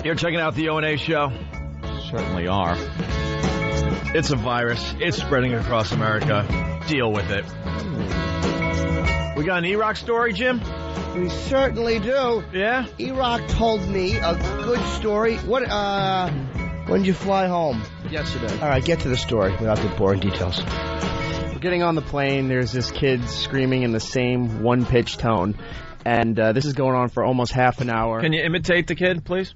You're checking out the O&A show. Certainly are. It's a virus. It's spreading across America. Deal with it. We got an E-Rock story, Jim? We certainly do. Yeah? E-Rock told me a good story. When did you fly home? Yesterday. All right, get to the story without the boring details. We're getting on the plane. There's this kid screaming in the same one-pitch tone. And this is going on for almost half an hour. Can you imitate the kid, please?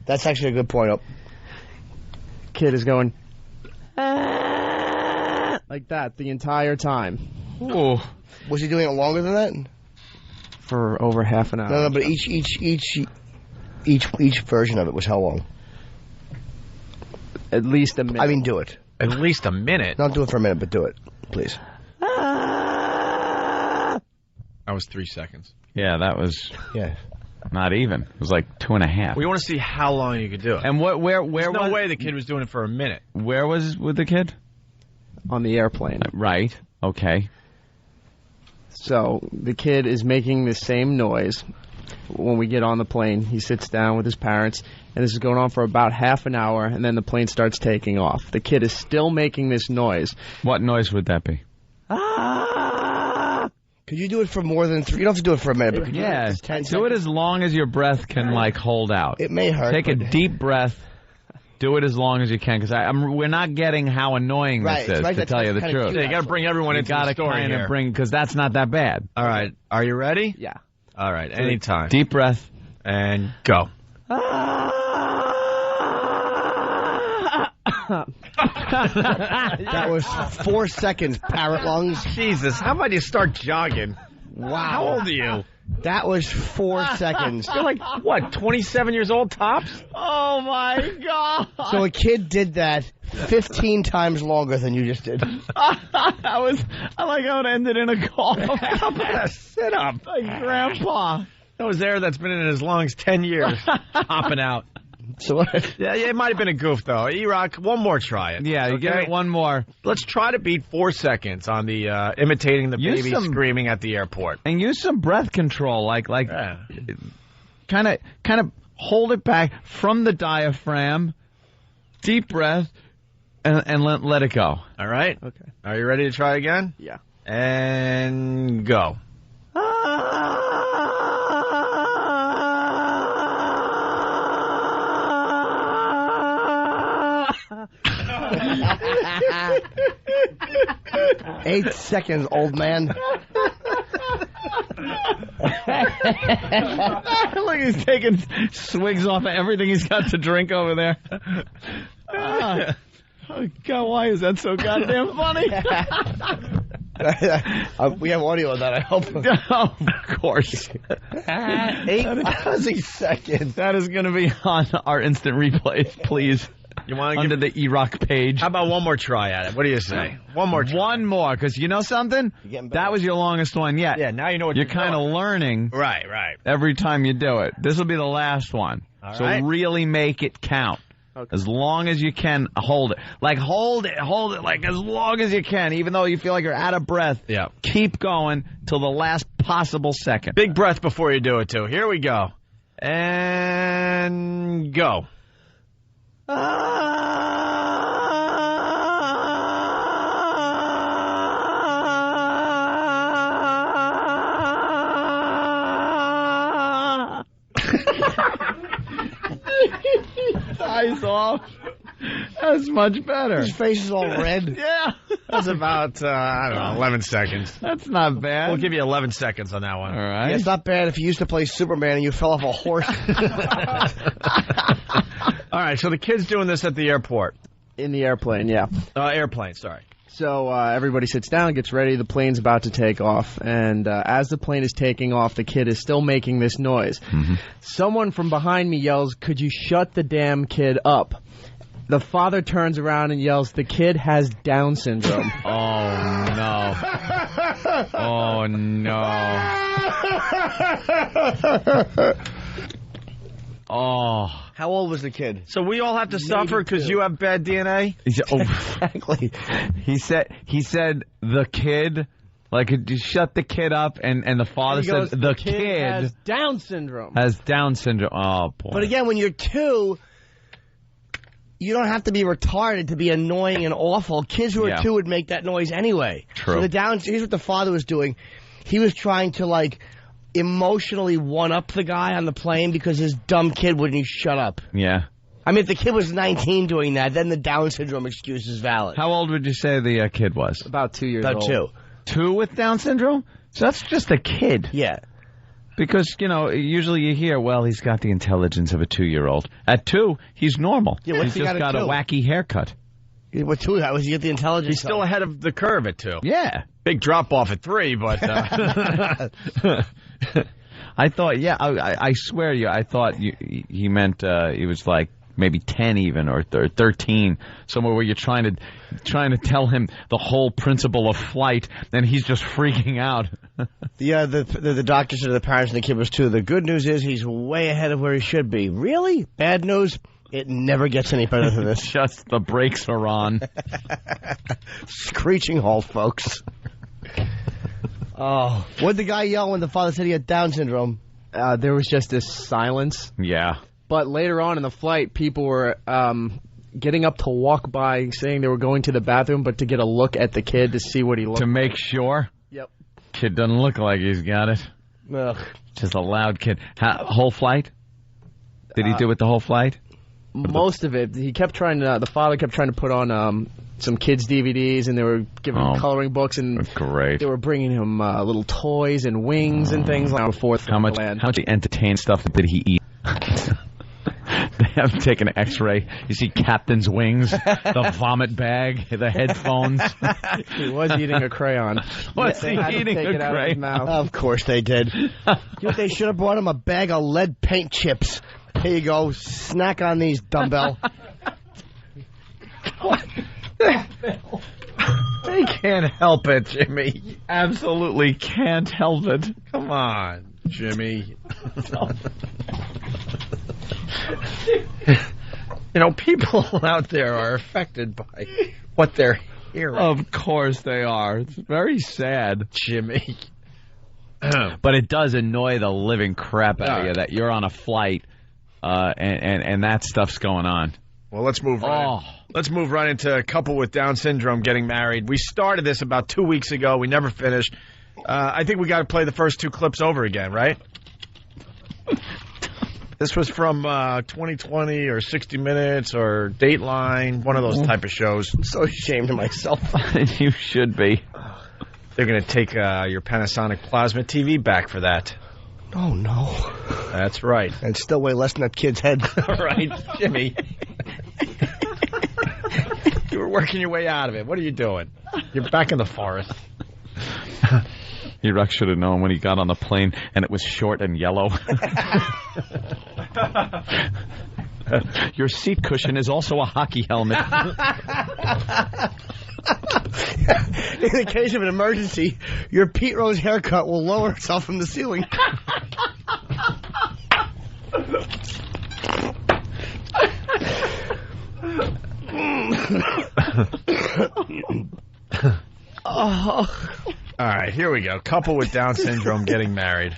That's actually a good point. Kid is going like that the entire time. Ooh. Was he doing it longer than that? For over half an hour. No, but each version of it was how long? At least a minute. I mean, do it. At least a minute. Not do it for a minute, but do it, please. That was 3 seconds. Yeah, that was Yeah. not even. It was like 2.5. We want to see how long you could do it. And where There's no was, way the kid was doing it for a minute. Where was with the kid? On the airplane. Right. Okay. So the kid is making the same noise when we get on the plane. He sits down with his parents, and this is going on for about half an hour, and then the plane starts taking off. The kid is still making this noise. What noise would that be? Could you do it for more than 3? You don't have to do it for a minute, but could you Yeah. do it for 10 Do seconds? it as long as your breath can, like, hold out. It may hurt. Take a deep breath. Do it as long as you can, because we're not getting how annoying Right, this is, right, to that's tell you the kinda truth. cute. Yeah, you got to bring everyone You into the got to story kind here. of bring, because that's not that bad. All right. Are you ready? Yeah. All right. Anytime. Deep breath. And go. That was 4 seconds, parrot lungs. Jesus, how about you start jogging? Wow. How old are you? That was 4 seconds. You're like, what, 27 years old tops? Oh, my God. So a kid did that 15 times longer than you just did. I like how it ended in a call. How about a sit-up? Like Grandpa. That was air that's been in his lungs 10 years, popping out. So what? Yeah, it might have been a goof, though. E-Rock, one more try it. Yeah, you okay? give it one more. Let's try to beat 4 seconds on the imitating the Use baby some- screaming at the airport. And use some breath control, like Yeah. kind of hold it back from the diaphragm, deep breath, and let it go. All right? Okay. Are you ready to try again? Yeah. And go. 8 seconds, old man. Look, he's taking swigs off of everything he's got to drink over there. Oh, God, why is that so goddamn funny? We have audio of that, I hope. Of course. 8 seconds. That is going to be on our instant replays, please. You want to Under the E-Rock page. How about one more try at it? What do you say? One more try. One more, because you know something? getting better. That was your longest one yet. Yeah, now you know what You're kind of learning Right. every time you do it. This will be the last one. All so right. really make it count. Okay. As long as you can, hold it. Like, hold it, like, as long as you can, even though you feel like you're out of breath. Yeah. Keep going till the last possible second. Big breath before you do it, too. Here we go. And go. Eyes off. That's much better. His face is all red. Yeah. That's about, 11 seconds. That's not bad. We'll give you 11 seconds on that one. All right. Yeah, it's not bad if you used to play Superman and you fell off a horse. All right, so the kid's doing this at the airport. In the airplane, yeah. Airplane, sorry. So everybody sits down, gets ready. The plane's about to take off. And as the plane is taking off, the kid is still making this noise. Mm-hmm. Someone from behind me yells, "Could you shut the damn kid up?" The father turns around and yells, "The kid has Down syndrome." Oh, no. Oh, no. Oh. How old was the kid? So we all have to suffer because you have bad DNA? Oh. Exactly. He said the kid Like, you shut the kid up, and the father He goes, said the kid has Down syndrome. has Down syndrome. Oh, boy. But again, when you're 2, you don't have to be retarded to be annoying and awful. Kids who are 2 would make that noise anyway. True. So here's what the father was doing. He was trying to, like, emotionally one-up the guy on the plane because his dumb kid wouldn't shut up. Yeah. I mean, if the kid was 19 doing that, then the Down syndrome excuse is valid. How old would you say the kid was? About 2 years About old. 2. 2 with Down syndrome? So that's just a kid. Yeah. Because, usually you hear, well, he's got the intelligence of a 2-year-old. At 2, he's normal. Yeah, what's he's he just got got at a 2? wacky haircut. What 2? How was he get the intelligence? He's still ahead of the curve at 2. Yeah. Big drop off at 3, but I thought, I swear to you, I thought he meant he was like maybe 10 even or 13, somewhere where you're trying to tell him the whole principle of flight, and he's just freaking out. The doctor said to the parents and the kid was 2. The good news is he's way ahead of where he should be. Really? Bad news? It never gets any better than this. Just the brakes are on. Screeching halt, folks. Oh. What'd the guy yell when the father said he had Down syndrome? There was just this silence. Yeah. But later on in the flight, people were getting up to walk by, saying they were going to the bathroom, but to get a look at the kid to see what he looked To like. make sure? Yep. Kid doesn't look like he's got it. Ugh. Just a loud kid. Whole flight? Did he do it the whole flight? Most of it. He kept trying to. The father kept trying to put on some kids' DVDs, and they were giving him coloring books, and Great. they were bringing him little toys and wings and things like before. How much entertaining stuff did he eat? They have to take an X-ray. You see Captain's wings, the vomit bag, the headphones. He was eating a crayon. Was They he had to eating take a it out of his crayon? mouth. Of course they did. You know what they should have brought him? A bag of lead paint chips. Here you go. Snack on these, dumbbell. they can't help it, Jimmy. Absolutely can't help it. Come on, Jimmy. People out there are affected by what they're hearing. Of course they are. It's very sad. Jimmy. But it does annoy the living crap out of you that you're on a flight and that stuff's going on. Well, let's move right. Let's move right into a couple with Down syndrome getting married. We started this about 2 weeks ago. We never finished. I think we got to play the first 2 clips over again, right? This was from 2020 or 60 Minutes or Dateline, one of those type of shows. I'm so ashamed of myself. You should be. They're going to take your Panasonic plasma TV back for that. Oh, no. That's right. And still way less than that kid's head. All right, Jimmy. You were working your way out of it. What are you doing? You're back in the forest. He should have known when he got on the plane and it was short and yellow. Your seat cushion is also a hockey helmet. In the case of an emergency, your Pete Rose haircut will lower itself from the ceiling. All right, here we go. Couple with Down syndrome getting married.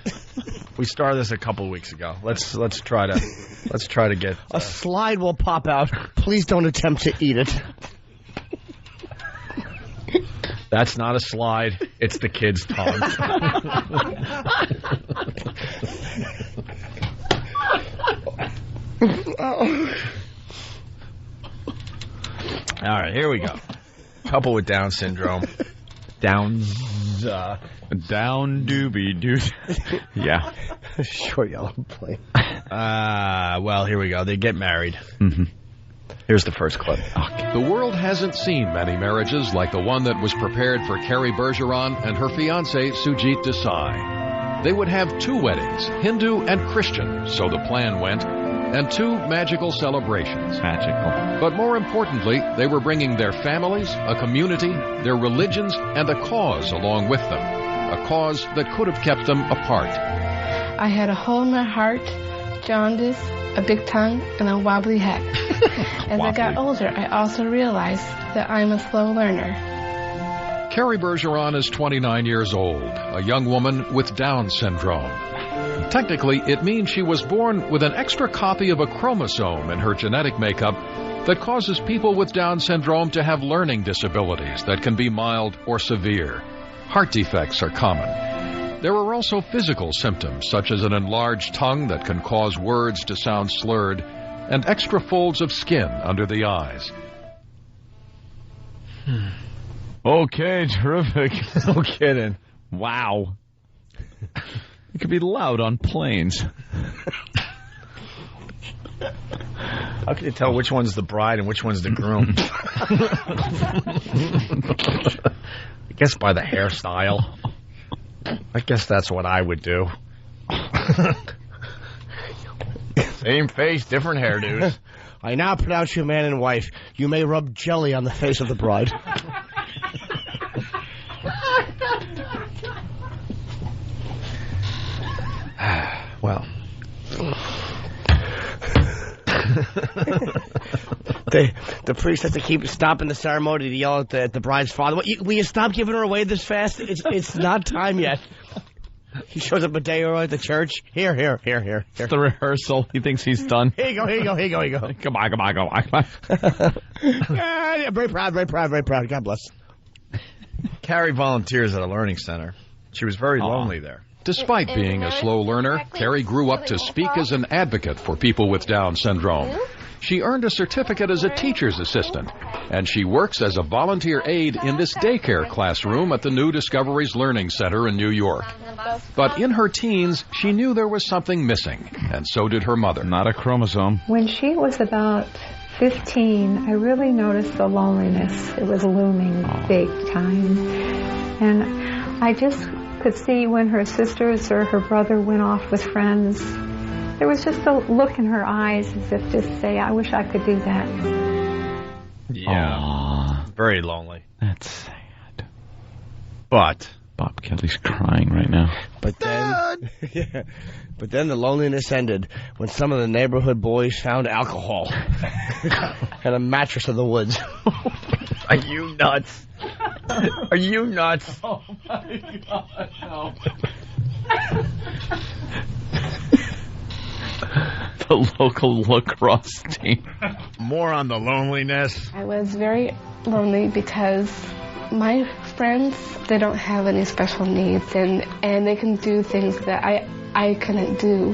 We started this a couple weeks ago. Let's try to get A slide will pop out. Please don't attempt to eat it. That's not a slide. It's the kid's tongue. All right, here we go. Couple with Down syndrome. Down doobie doo. Yeah. Short yellow plane. Well, here we go. They get married. Mm-hmm. Here's the first clip. The world hasn't seen many marriages like the one that was prepared for Carrie Bergeron and her fiancé Sujit Desai. They would have 2 weddings, Hindu and Christian, so the plan went, and 2 magical celebrations. Magical. But more importantly, they were bringing their families, a community, their religions, and a cause along with them. A cause that could have kept them apart. I had a hole in my heart, jaundice, a big tongue, and a wobbly head. As I got older, I also realized that I'm a slow learner. Carrie Bergeron is 29 years old, a young woman with Down syndrome. Technically, it means she was born with an extra copy of a chromosome in her genetic makeup that causes people with Down syndrome to have learning disabilities that can be mild or severe. Heart defects are common. There are also physical symptoms, such as an enlarged tongue that can cause words to sound slurred, and extra folds of skin under the eyes. Okay, terrific. No kidding. Wow. It could be loud on planes. How can you tell which one's the bride and which one's the groom? I guess by the hairstyle. I guess that's what I would do. Same face, different hairdos. I now pronounce you man and wife. You may rub jelly on the face of the bride. Well. The priest has to keep stopping the ceremony to yell at the bride's father. Will you stop giving her away this fast? It's not time yet. He shows up a day early at the church. Here. It's the rehearsal. He thinks he's done. Here you go. Come on. Yeah, very proud. God bless. Carrie volunteers at a learning center. She was very lonely there. Despite being a slow learner, Carrie grew up to speak as an advocate for people with Down syndrome. She earned a certificate as a teacher's assistant, and she works as a volunteer aide in this daycare classroom at the New Discoveries Learning Center in New York. But in her teens, she knew there was something missing, and so did her mother. Not a chromosome. When she was about 15, I really noticed the loneliness. It was looming big time. And I just could see when her sisters or her brother went off with friends, there was just a look in her eyes as if to say, I wish I could do that. Yeah. Aww. Very lonely. That's sad. But Bob Kelly's crying right now. But then the loneliness ended when some of the neighborhood boys found alcohol and a mattress in the woods. Are you nuts? Are you nuts? Oh, my God, no. The local lacrosse team. More on the loneliness. I was very lonely because my friends, they don't have any special needs, and they can do things that I couldn't do,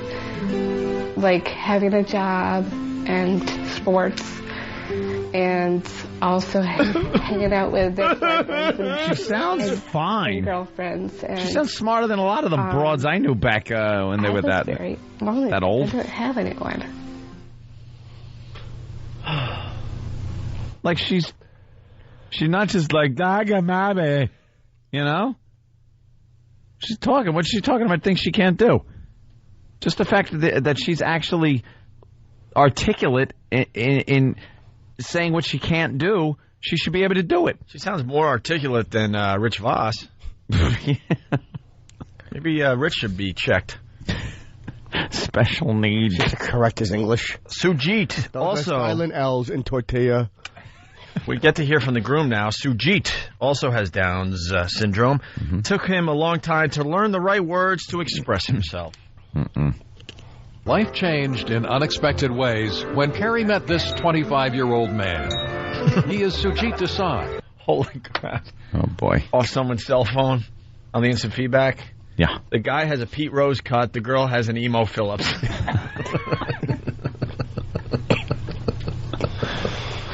like having a job and sports, and also hanging out with their friends. And, She sounds fine. And girlfriends. And, She sounds smarter than a lot of the broads I knew back when they were that very lonely. that old. I didn't have anyone. Like she's not just like Daga Mabe, you know? She's talking. What's she talking about? Things she can't do. Just the fact that she's actually articulate in saying what she can't do, she should be able to do it. She sounds more articulate than Rich Voss. Yeah. Maybe Rich should be checked. Special needs. To correct his English. Sujit also. Silent L's in tortilla. We get to hear from the groom now. Sujit also has Down's syndrome. Mm-hmm. Took him a long time to learn the right words to express himself. Life changed in unexpected ways when Carrie met this 25-year-old man. He is Sujit Desai. Holy crap. Oh, boy. Off someone's cell phone on the instant feedback. Yeah. The guy has a Pete Rose cut. The girl has an Emo Phillips.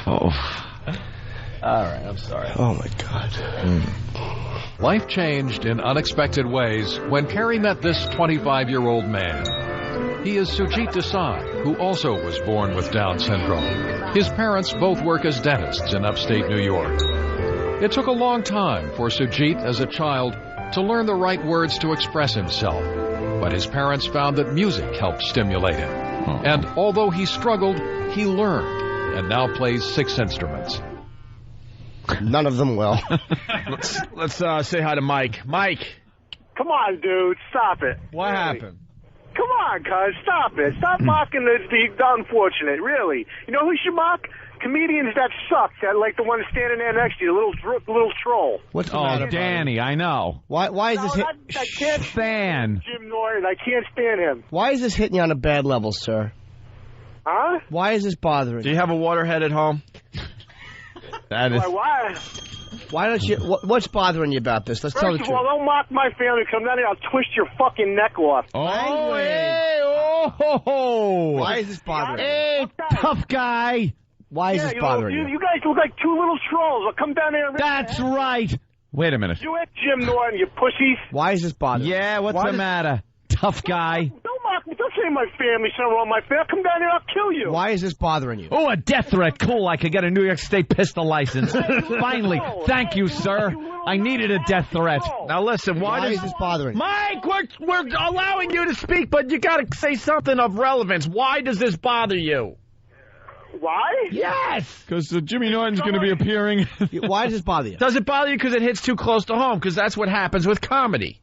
Oh. All right, I'm sorry. Oh, my God. Life changed in unexpected ways when Carrie met this 25-year-old man. He is Sujit Desai, who also was born with Down syndrome. His parents both work as dentists in upstate New York. It took a long time for Sujit as a child to learn the right words to express himself, but his parents found that music helped stimulate him. And although he struggled, he learned, and now plays 6 instruments. None of them will. Let's say hi to Mike. Mike, Come on, dude. Stop it. what Really? happened? Come on, cuz. Stop it. Stop mocking the unfortunate, really. You know who should mock? Comedians that suck, that like the one standing there next to you, the little troll. What's the matter, Danny, I know. Why is this hit? I can't Fan. Jim Norton. I can't stand him. Why is this hitting you on a bad level, sir? Huh? Why is this bothering Do you? you have a waterhead at home? That is. Why? Why don't you? What's bothering you about this? Let's tell the First truth. of all, don't mock my family. Come down here, I'll twist your fucking neck off. Oh, hey, oh. Why is this bothering you? Hey, tough guy. Why is this bothering you? You guys look like two little trolls. I'll come down there and... That's right. Wait a minute. Do it, Jim Norton, you pussies. Why is this bothering you? Yeah, what's the matter? Tough guy. Don't mock me. Don't say my family, something wrong with my family. Come down here, I'll kill you. Why is this bothering you? Oh, a death threat. Cool. I could get a New York State pistol license. Finally. Thank you, sir. I needed a death threat. Now listen, Why is this bothering you? Mike, we're allowing you to speak, but you got to say something of relevance. Why does this bother you? Why? Yes. Because Jimmy Norton's going to be appearing. Why does this bother you? Does it bother you because it hits too close to home? Because that's what happens with comedy.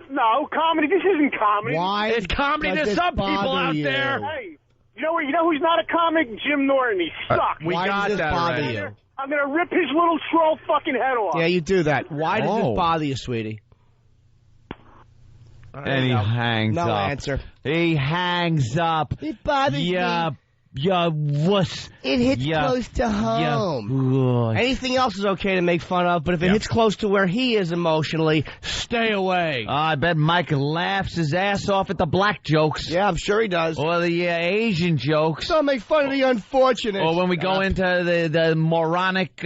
No, comedy. This isn't comedy. Why? It's comedy does to this some people bother out you? there. Hey, you know who's not a comic? Jim Norton. He sucks. We Why got does this that bother already. you? I'm going to rip his little troll fucking head off. Yeah, you do that. Why does Oh. this bother you, sweetie? And he hangs No up. answer. He hangs up. It bothers Yeah, yeah, wuss. It hits Yeah. close to home. Yeah. Anything else is okay to make fun of, but if it hits close to where he is emotionally, stay away. I bet Mike laughs his ass off at the black jokes. Yeah, I'm sure he does. Or the Asian jokes. Don't make fun of the unfortunate. Or when we go into the moronic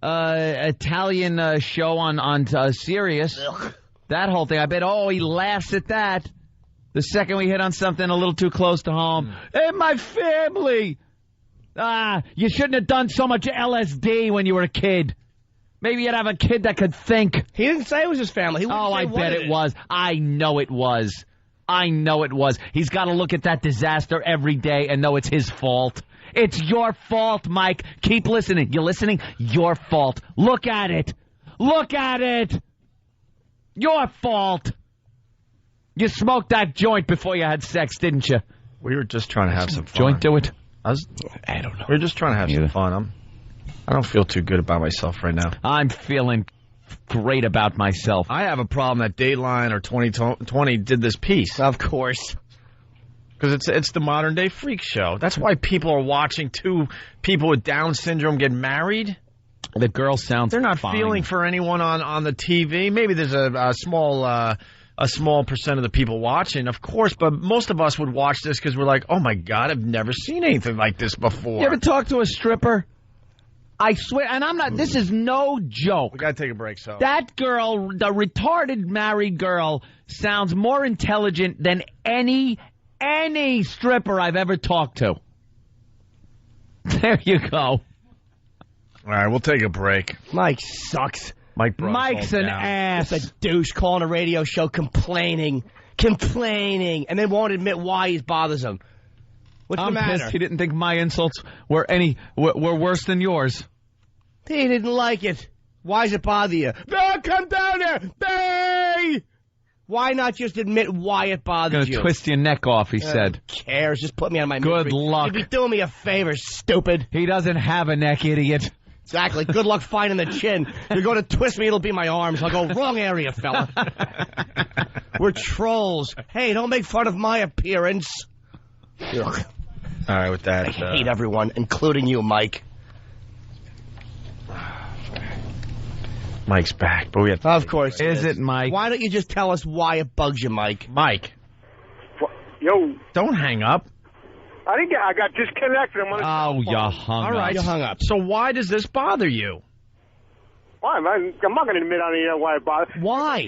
Italian show on Sirius. That whole thing. I bet, he laughs at that. The second we hit on something a little too close to home. Hey, my family! You shouldn't have done so much LSD when you were a kid. Maybe you'd have a kid that could think. He didn't say it was his family. He wouldn't Oh, say I what bet it was. I know it was. I know it was. He's got to look at that disaster every day and know it's his fault. It's your fault, Mike. Keep listening. You listening? Your fault. Look at it. Look at it. Your fault. You smoked that joint before you had sex, didn't you? We were just trying to have some fun. Joint do it? I don't know. We were just trying to have some fun. I don't feel too good about myself right now. I'm feeling great about myself. I have a problem that Dateline or 2020 did this piece. Of course. Because it's the modern day freak show. That's why people are watching two people with Down syndrome get married. The girl sounds They're not fine. feeling for anyone on the TV. Maybe there's a small percent of the people watching, of course, but most of us would watch this because we're like, oh my God, I've never seen anything like this before. You ever talk to a stripper? I swear, and I'm not, this is no joke. We got to take a break, so. That girl, the retarded married girl, sounds more intelligent than any stripper I've ever talked to. There you go. All right, we'll take a break. Mike sucks. Mike's an ass. Just a douche calling a radio show complaining, and then won't admit why he bothers him. What's I'm the matter? pissed he didn't think my insults were worse than yours. He didn't like it. Why does it bother you? No, come down here! Hey! Why not just admit why it bothers Gonna you? twist your neck off, he said. Who cares? Just put me on my Good misery. luck. You'd be doing me a favor, stupid. He doesn't have a neck, idiot. Exactly. Good luck finding the chin. You're going to twist me, it'll be my arms. I'll go, wrong area, fella. We're trolls. Hey, don't make fun of my appearance. Ugh. All right, with that. I hate everyone, including you, Mike. Mike's back, but we have to. Of course. Is it, Mike? Why don't you just tell us why it bugs you, Mike? Mike, Yo, don't hang up. I got disconnected. I'm on Oh, you hung All right. up. You hung up. So why does this bother you? Why? I'm not going to admit on the air why it bothers. Why?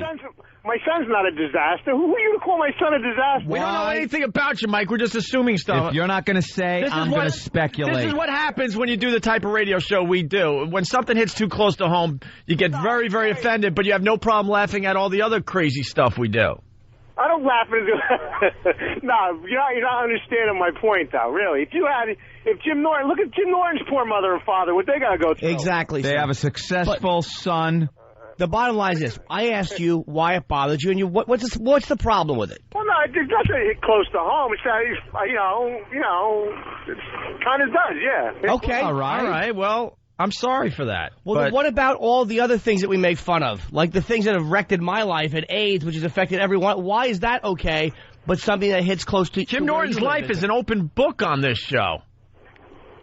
My son's not a disaster. Who are you to call my son a disaster? We don't know anything about you, Mike. We're just assuming stuff. If you're not going to say, This is I'm what- going to speculate. This is what happens when you do the type of radio show we do. When something hits too close to home, you get very, very offended, but you have no problem laughing at all the other crazy stuff we do. I don't laugh at it. No, you're not understanding my point, though, really. If Jim Norton, look at Jim Norton's poor mother and father, what they got to go through. Exactly. They sir. have a successful son The bottom line is this. I asked you why it bothered you, and what's the problem with it? Well, no, it doesn't hit close to home. It's it kind of does, yeah. Okay. All right. Well, I'm sorry for that. Well, then what about all the other things that we make fun of? Like the things that have wrecked my life and AIDS, which has affected everyone. Why is that okay, but something that hits close to Jim Norton's life is an open book on this show.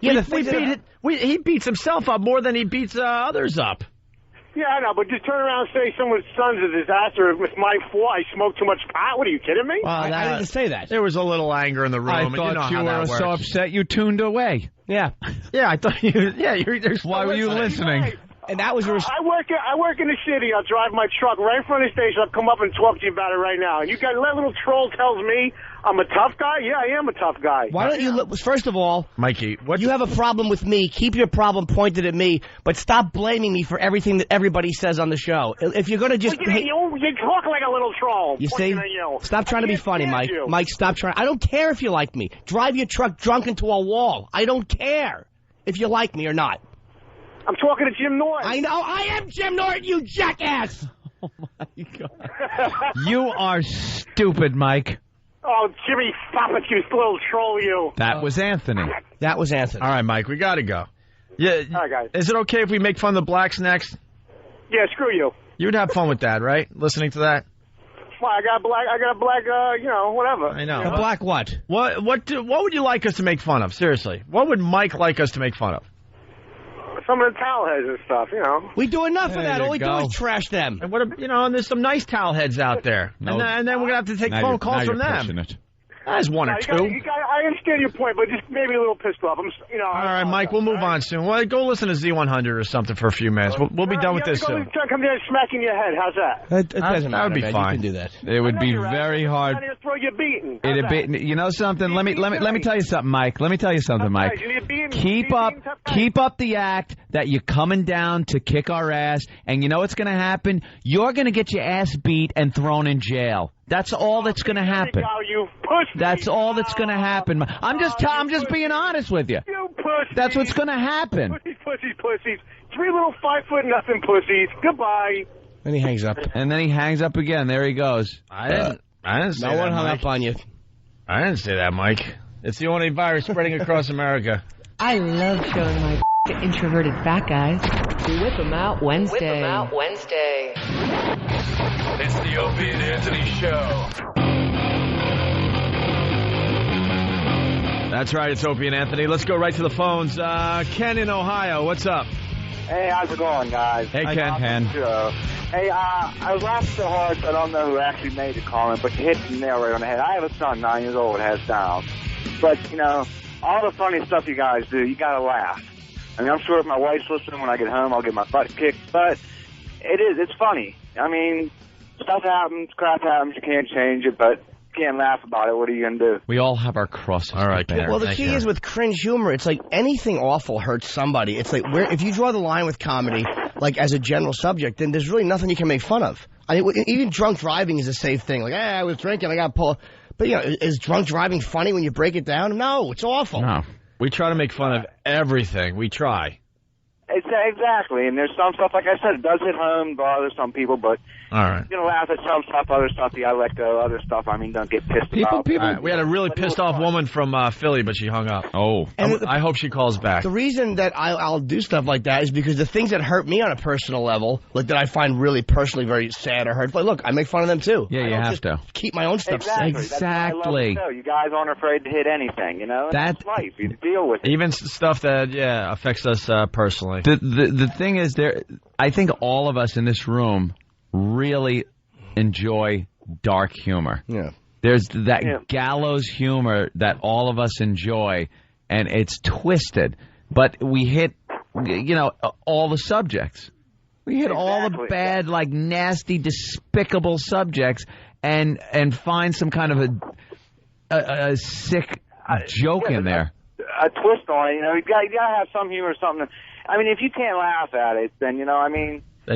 Yeah, he beats himself up more than he beats others up. Yeah, I know, but just turn around and say someone's son's a disaster. It was my fault. I smoked too much pot. What are you kidding me? Well, I didn't say that. There was a little anger in the room. I and thought you know were so upset you tuned away. Yeah. Yeah, I thought you. Yeah, why were you listening? And that was I work in the city. I'll drive my truck right in front of the station. I'll come up and talk to you about it right now. And you got that little troll tells me I'm a tough guy. Yeah, I am a tough guy. Why don't you? First of all, Mikey, you have a problem with me. Keep your problem pointed at me, but stop blaming me for everything that everybody says on the show. If you're gonna just, you talk like a little troll. You see? Stop trying to be funny, Mike. Mike, stop trying. I don't care if you like me. Drive your truck drunk into a wall. I don't care if you like me or not. I'm talking to Jim Norton. I know. I am Jim Norton, you jackass. Oh, my God. You are stupid, Mike. Oh, Jimmy, stop it, you little troll, you. That was Anthony. That was Anthony. All right, Mike, we got to go. Yeah. All right, guys. Is it okay if we make fun of the blacks next? Yeah, screw you. You would have fun with that, right? Listening to that? Well, I got a black, whatever. I know. A black what? What would you like us to make fun of? Seriously. What would Mike like us to make fun of? Some of the towel heads and stuff, We do enough of that. All we do is trash them. And and there's some nice towel heads out there. No. And then we're going to have to take phone calls from them. There's one or two. I understand your point, but just maybe a little pissed off. All right, Mike, we'll move on soon. Well, go listen to Z100 or something for a few minutes. We'll be done with this soon. Come there and smack in your head. How's that? It doesn't matter. That would be fine. You can do that. It would be very hard. Throw you beating. It'd be, you know something? Let me tell you something, Mike. Let me tell you something, Mike. Keep up the act that you're coming down to kick our ass, and you know what's going to happen? You're going to get your ass beat and thrown in jail. That's all that's going to happen. That's all that's going to happen. I'm just being honest with you. You pussy. That's what's going to happen. Pussies. 3 little 5'0" pussies. Goodbye. Then he hangs up. And then he hangs up again. There he goes. I didn't say that, No one hung Mike. up on you. I didn't say that, Mike. It's the only virus spreading across America. I love showing my introverted fat guys. Whip 'em out Wednesday. It's the Opie and Anthony Show. That's right, it's Opie and Anthony. Let's go right to the phones. Ken in Ohio, what's up? Hey, how's it going, guys? Hey, Ken. Hey, I was laughing so hard, I don't know who actually made the comment, but you hit the nail right on the head. I have a son, 9 years old, has Down. But, all the funny stuff you guys do, you got to laugh. I mean, I'm sure if my wife's listening when I get home, I'll get my butt kicked. But it's funny. I mean, stuff happens, crap happens, you can't change it, but you can't laugh about it. What are you going to do? We all have our crosses. All right, Ken. Well, the key is with cringe humor, it's like anything awful hurts somebody. It's like if you draw the line with comedy, like as a general subject, then there's really nothing you can make fun of. I mean, even drunk driving is a safe thing. Like, I was drinking, I got pulled. But, is drunk driving funny when you break it down? No, it's awful. No. We try to make fun of everything. We try. Exactly, and there's some stuff, like I said, it does hit home, bother some people, but all right. You're going to laugh at some stuff, other stuff you got to let go, other stuff, I mean, don't get pissed about. Right, we had a really pissed off woman from Philly, but she hung up. Oh. And I hope she calls back. The reason that I'll do stuff like that is because the things that hurt me on a personal level, like that I find really personally very sad or hurtful, look, I make fun of them too. Yeah, you have to. Keep my own stuff Exactly. safe. Exactly. That's why I love the show. You guys aren't afraid to hit anything, That's life. You deal with it. Even stuff that, affects us personally. The thing is, I think all of us in this room really enjoy dark humor. Yeah. There's that gallows humor that all of us enjoy, and it's twisted. But we hit, all the subjects. We hit all the bad, like nasty, despicable subjects, and find some kind of a sick joke in there. A twist on it, you got to have some humor or something. I mean, if you can't laugh at it, then, then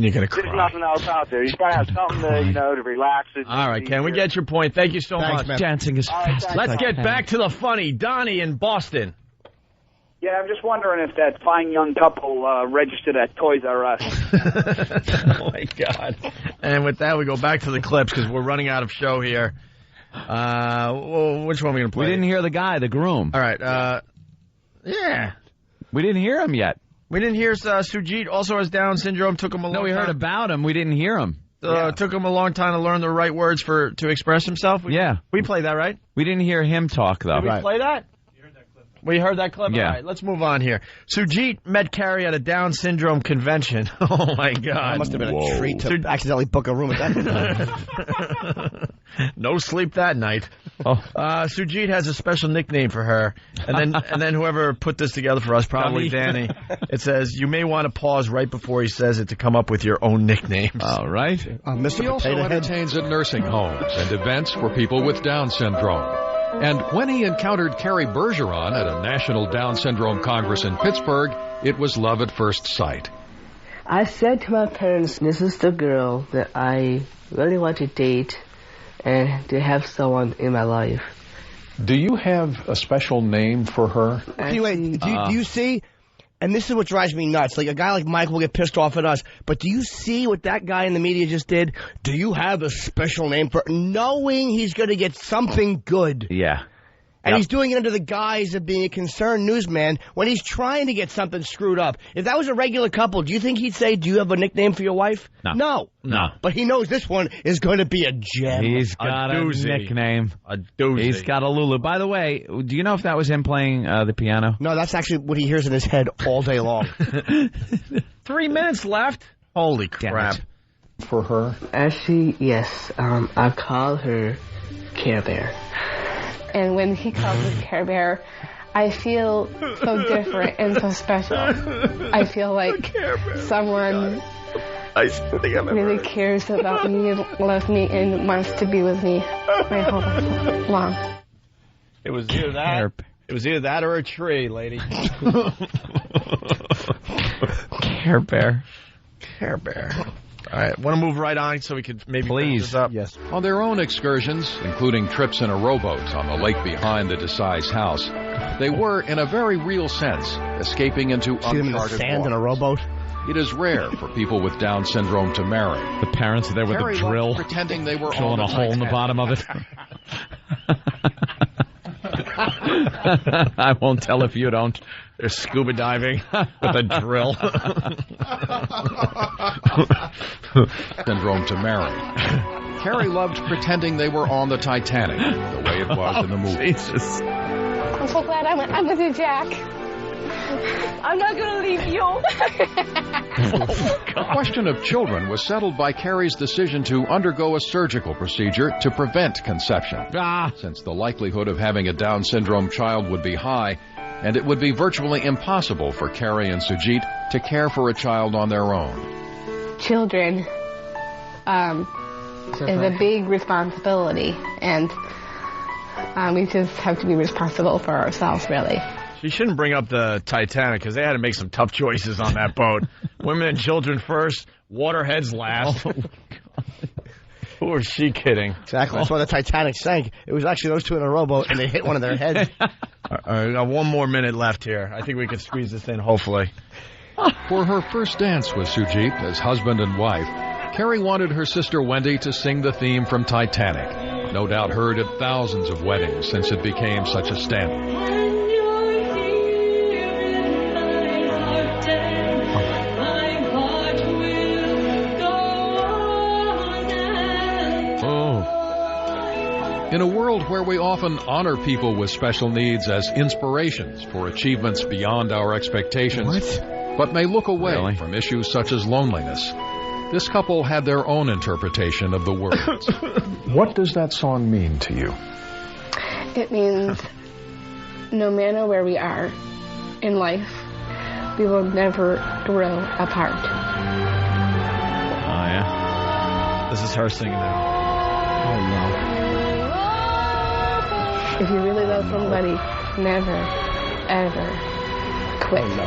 you're going to cry. There's nothing else out there. You got to have something to, to relax it. All right, Ken, we get your point. Thank you so much. Dancing is fast. Let's get back to the funny. Donnie in Boston. Yeah, I'm just wondering if that fine young couple registered at Toys R Us. Oh, my God. And with that, we go back to the clips because we're running out of show here. Well, which one are we going to play? We didn't hear the guy, the groom. All right. Yeah. We didn't hear him yet. We didn't hear Sujit also has Down syndrome. Took him a long time. No, we heard about him. We didn't hear him. Took him a long time to learn the right words to express himself. We played that, right? We didn't hear him talk, though. Did we play that? We heard that clip? Yeah. All right, let's move on here. Sujit met Carrie at a Down syndrome convention. Oh, my God. That must have been a treat to accidentally book a room at that. No sleep that night. Sujit has a special nickname for her. And then whoever put this together for us, probably Danny, it says, you may want to pause right before he says it to come up with your own nicknames. All right. He also entertains at nursing homes and events for people with Down syndrome. And when he encountered Carrie Bergeron at a National Down Syndrome Congress in Pittsburgh, it was love at first sight. I said to my parents, this is the girl that I really want to date and to have someone in my life. Do you have a special name for her? Anyway, do you see? And this is what drives me nuts. Like, a guy like Mike will get pissed off at us. But do you see what that guy in the media just did? Do you have a special name for knowing he's going to get something good? Yeah. And he's doing it under the guise of being a concerned newsman when he's trying to get something screwed up. If that was a regular couple, do you think he'd say, do you have a nickname for your wife? No. But he knows this one is going to be a gem. He's got a nickname. A doozy. He's got a Lulu. By the way, do you know if that was him playing the piano? No, that's actually what he hears in his head all day long. 3 minutes left. Holy crap. For her? Actually, yes. I call her Care Bear. And when he calls me Care Bear, I feel so different and so special. I feel like someone really cares about me and loves me and wants to be with me my whole life long. It was either that. It was either that or a tree, lady. Care Bear. Care Bear. All right, want to move right on so we could maybe finish this up? Yes. On their own excursions, including trips in a rowboat on the lake behind the Desai's house, they were, in a very real sense, escaping into See them in the uncharted sand in waters. a rowboat? It is rare for people with Down syndrome to marry. The parents are there with Carrie the drill, loved pretending they were drilling on a the hole in the Titanic. bottom of it. I won't tell if you don't. They're scuba diving with a drill. Syndrome to marry. Carrie loved pretending they were on the Titanic, the way it was in the movie. Jesus. I'm so glad I'm with you, Jack. I'm not going to leave you. The question of children was settled by Carrie's decision to undergo a surgical procedure to prevent conception, since the likelihood of having a Down syndrome child would be high, and it would be virtually impossible for Carrie and Sujit to care for a child on their own. Children is a big responsibility, and we just have to be responsible for ourselves, really. She shouldn't bring up the Titanic because they had to make some tough choices on that boat. Women and children first, waterheads last. Who is she kidding? Exactly. That's why the Titanic sank. It was actually those two in a rowboat, and they hit one of their heads. All right, we got 1 more minute left here. I think we can squeeze this in, hopefully. For her first dance with Sujit as husband and wife, Carrie wanted her sister Wendy to sing the theme from Titanic, no doubt heard at thousands of weddings since it became such a standard. In a world where we often honor people with special needs as inspirations for achievements beyond our expectations, but may look away from issues such as loneliness, this couple had their own interpretation of the words. What does that song mean to you? It means no matter where we are in life, we will never grow apart. Oh, yeah. This is her singing now. Oh, no. If you really love somebody, never, ever quit. Oh, no.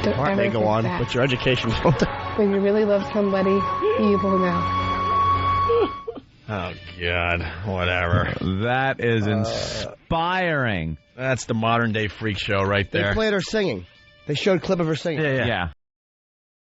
Don't Heart ever may go quit on, that. but your education won't. When you really love somebody, you will know. Oh, God. Whatever. That is inspiring. That's the modern-day freak show right there. They played her singing. They showed a clip of her singing. Yeah.